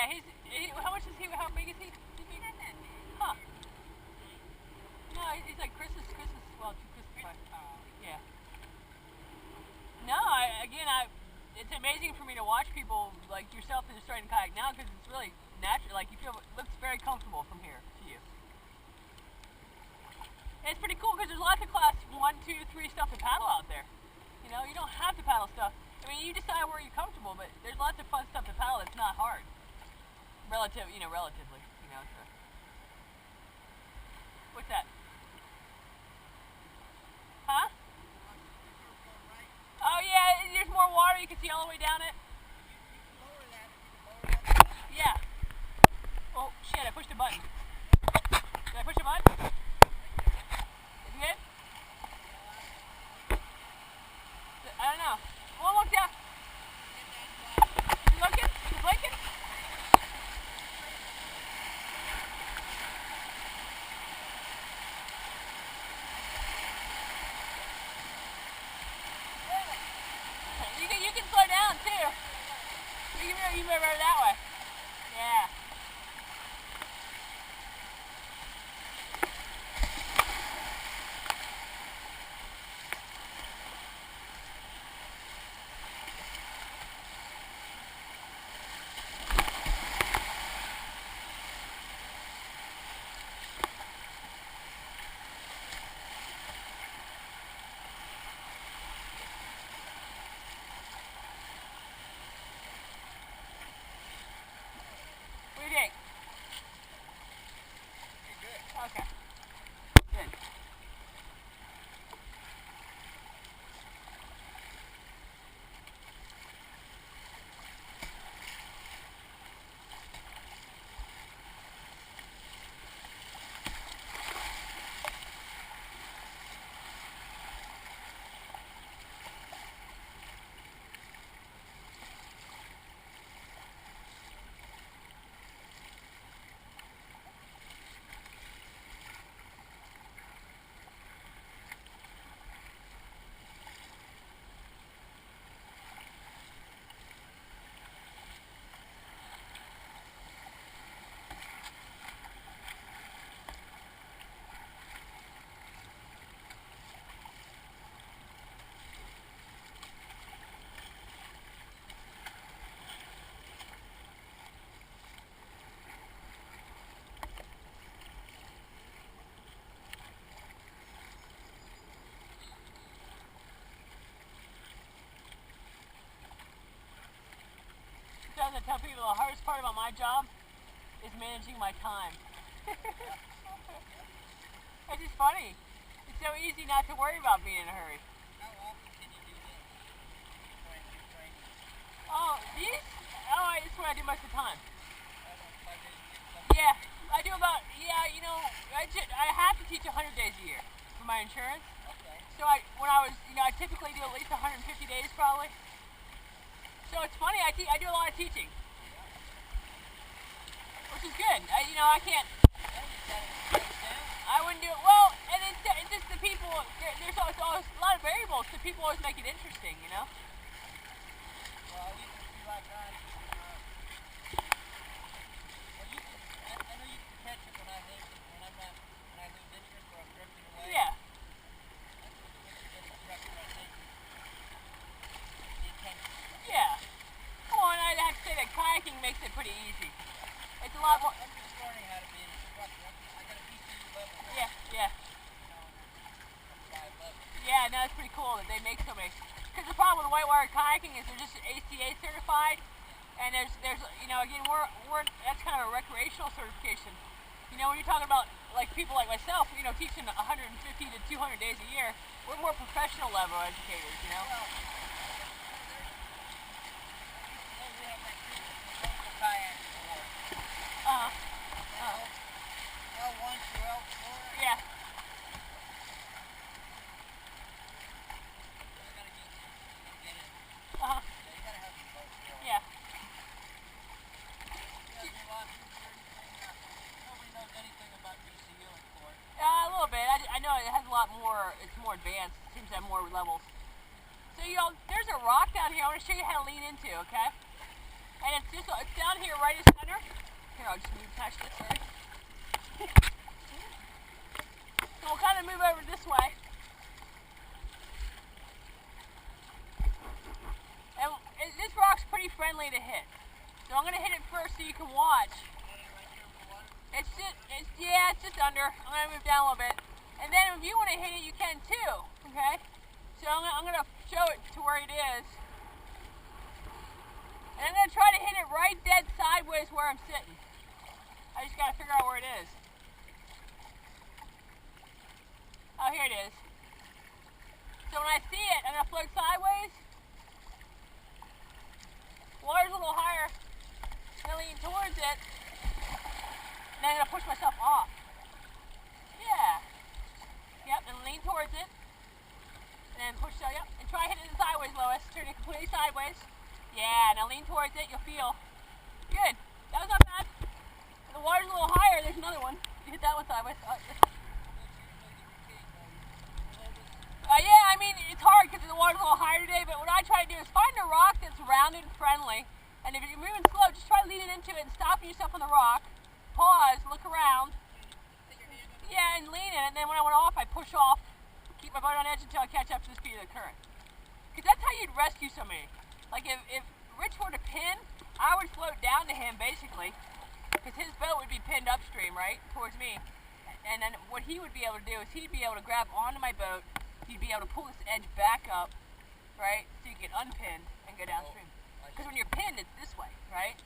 Yeah, how much is he? How big is he? Huh? No, he's like Christmas. Well, Christmas. Yeah. No, it's amazing for me to watch people like yourself that are starting to kayak now because it's really natural. Like it looks very comfortable from here to you. And it's pretty cool because there's lots of class 1, 2, 3 stuff to paddle out there. You know, you don't have to paddle stuff. I mean, you decide where you're comfortable, but there's lots of fun stuff to paddle. It's not hard, relatively. So. What's that? Huh? Oh yeah, there's more water. You can see all the way down it. Yeah. Oh shit! I pushed a button. Did I push a button? Is it good? I don't know. Well, look down. You looking? You blinking? You can slow down too. You may run that way. Yeah. What do you think? Okay. Good. I tell people the hardest part about my job is managing my time. It's just funny. It's so easy not to worry about being in a hurry. How often can you do this? Oh, these? Oh, it's what I do most of the time. 5 days a week? Yeah, I do about, I have to teach 100 days a year for my insurance. Okay. So I typically do at least 150 days probably. So it's funny, I do a lot of teaching, which is good. I can't. I wouldn't do it well, and it's just the people. There's always a lot of variables, so people always make it interesting, you know. Well, you can see like I know you can catch it when I lose interest or I'm drifting away. Yeah. Yeah. Well, and I'd have to say that kayaking makes it pretty easy. It's a lot more. I'm just learning how to be an instructor. I got a BCU level. Yeah. Five levels. Yeah, no, it's pretty cool that they make so many. Because the problem with whitewater kayaking is they're just ACA certified, and there's again we're that's kind of a recreational certification. When you're talking about like people like myself, teaching 150 to 200 days a year, we're more professional level educators, Well, we have that local kayak award. L1 through L4. Yeah. You gotta have them both. Yeah. Nobody knows anything about BCU in Florida. A little bit. I know it has a lot more. It's more advanced. It seems to have more levels. So there's a rock down here. I want to show you how to lean into. Okay. And it's down here right in center. Here, I'll just move past this, sorry. So we'll kind of move over this way. And this rock's pretty friendly to hit. So I'm going to hit it first so you can watch. It's just under. I'm going to move down a little bit. And then if you want to hit it, you can too. Okay? So I'm going to show it to where it is. And I'm going to try to hit it right dead sideways where I'm sitting. I just got to figure out where it is. Oh, here it is. So when I see it, I'm going to float sideways. Water's a little higher. I'm going to lean towards it. And then I'm going to push myself off. Yeah. Yep, and lean towards it. And then push, yep. And try hitting it sideways, Lois. Turn it completely sideways. Yeah, now lean towards it. You'll feel. Good. That was not bad. And the water's a little higher. There's another one. You hit that one sideways. Yeah, I mean, it's hard because the water's a little higher today, but what I try to do is find a rock that's rounded and friendly. And if you're moving slow, just try leaning into it and stopping yourself on the rock. Pause, look around. Yeah, and lean in it, and then when I went off, I push off, keep my boat on edge until I catch up to the speed of the current. Because that's how you'd rescue somebody. Like if Rich were to pin, I would float down to him basically, because his boat would be pinned upstream, right, towards me. And then what he would be able to do is he'd be able to grab onto my boat, he'd be able to pull this edge back up, right, so you get unpinned and go downstream. Because when you're pinned, it's this way, right?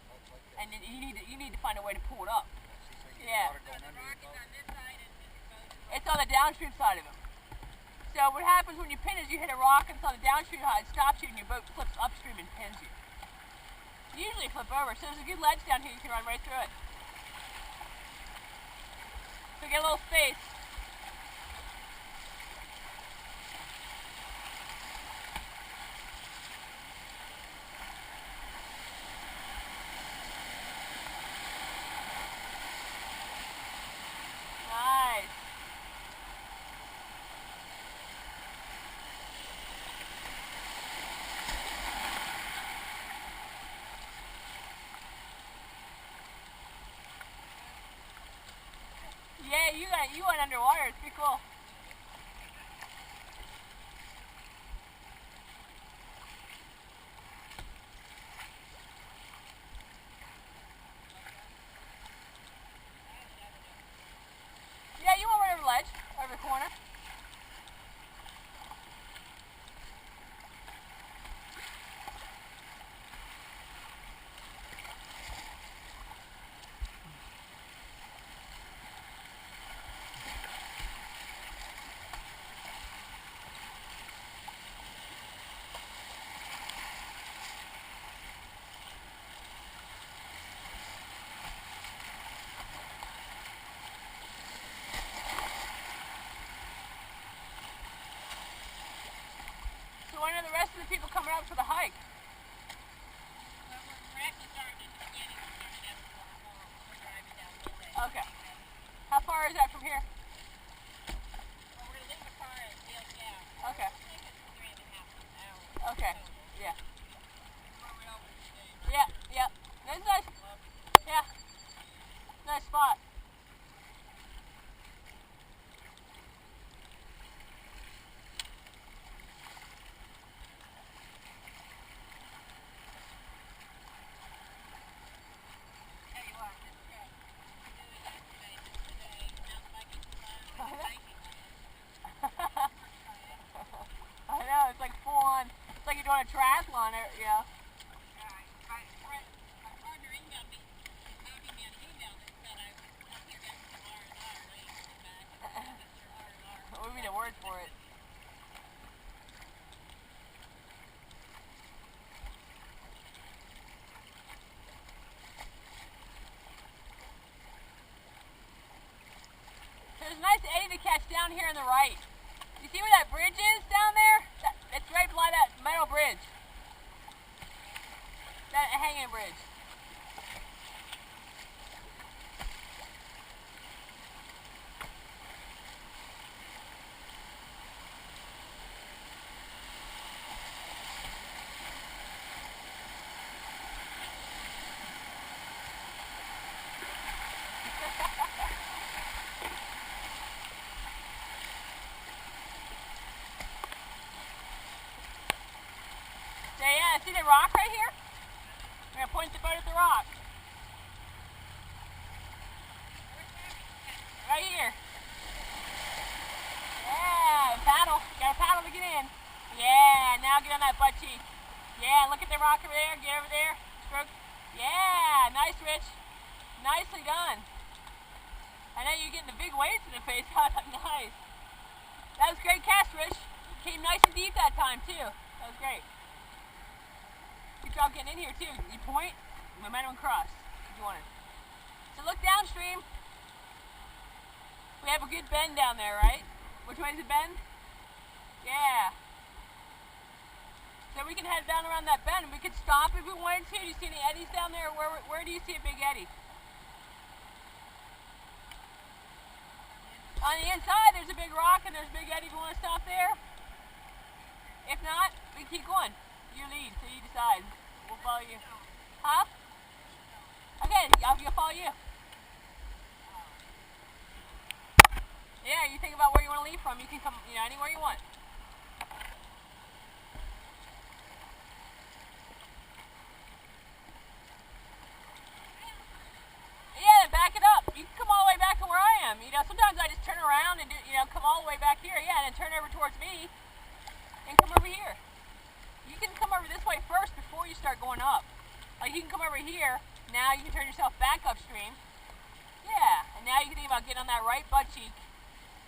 And then you need to find a way to pull it up. Yeah. It's on the downstream side of him. So what happens when you pin is you hit a rock and it's on the downstream side, it stops you and your boat flips upstream and pins you. You usually flip over, so there's a good ledge down here, you can run right through it. So get a little space. Nice. Yeah, you went underwater. It's pretty cool. Yeah, you went right over the ledge, over the corner. So when are the rest of the people coming up for the hike? Okay. How far is that from here? Okay. Okay. Yeah. Yeah, yeah. That's nice. Yeah. Nice spot. I know, it's like full on. It's like you're doing a triathlon, you know. What would be the word for it? There's a nice eddy to catch down here on the right. You see where that bridge is down there? It's right below that metal bridge. That hanging bridge. So yeah, see the rock right here? I'm going to point the boat at the rock. Right here. Yeah, paddle. You got to paddle to get in. Yeah, now get on that butt cheek. Yeah, look at the rock over there. Get over there. Stroke. Yeah, nice, Rich. Nicely done. I know you're getting the big waves in the face. Nice. That was a great cast, Rich. Came nice and deep that time, too. That was great. Good job getting in here, too. You point, momentum cross. You want it. So look downstream. We have a good bend down there, right? Which way is it bend? Yeah. So we can head down around that bend and we could stop if we wanted to. Do you see any eddies down there? Where do you see a big eddy? On the inside there's a big rock and there's a big eddy. Do you want to stop there? If not, we can keep going. You lead, so you decide. We'll follow you. Huh? Okay, I'll follow you. Yeah, you think about where you want to leave from. You can come, anywhere you want. Yeah, back it up. You can come all the way back to where I am. Sometimes I just turn around and come all the way back here. Yeah, and then turn over towards me and come over here. You can come over this way first before you start going up. Like you can come over here. Now you can turn yourself back upstream. Yeah, and now you can think about getting on that right butt cheek.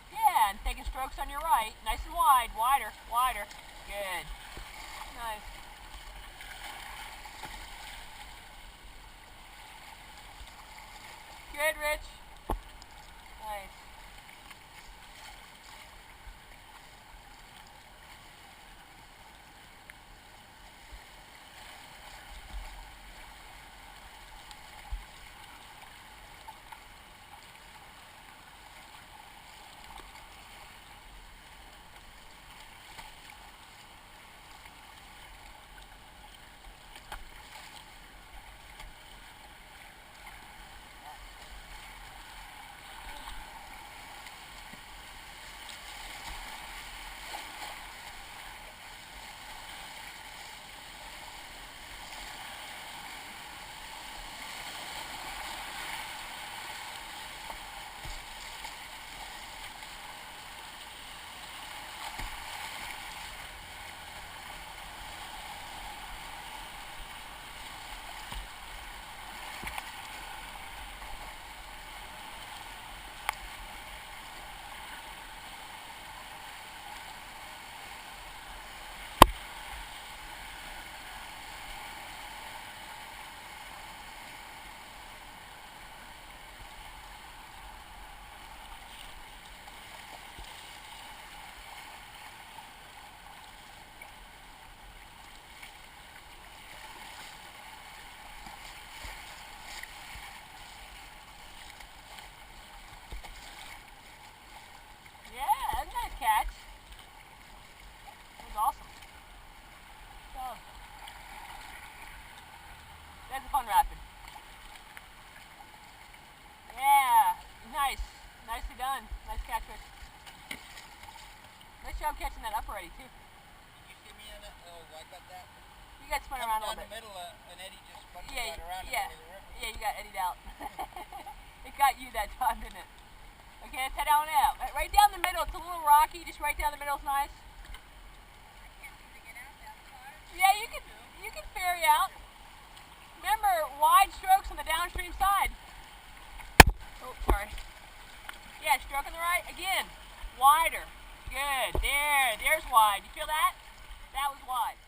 Yeah, and taking strokes on your right. Nice and wide. Wider. Wider. Good. Nice. Good, Rich. Nice. That's a fun rapid. Yeah, nice. Nicely done. Nice catch, Rich. Nice job catching that up already, too. Did you see me in it? Oh, I got that. You got spun around a little bit. In the middle, an eddy just spun yeah, right around yeah, the river. Yeah, you got eddied out. It got you that time, didn't it? Okay, let's head on out. Right down the middle. It's a little rocky. Just right down the middle is nice. Yeah, you can ferry out. Remember, wide strokes on the downstream side. Oh, sorry. Yeah, stroke on the right. Again, wider. Good. There's wide. You feel that? That was wide.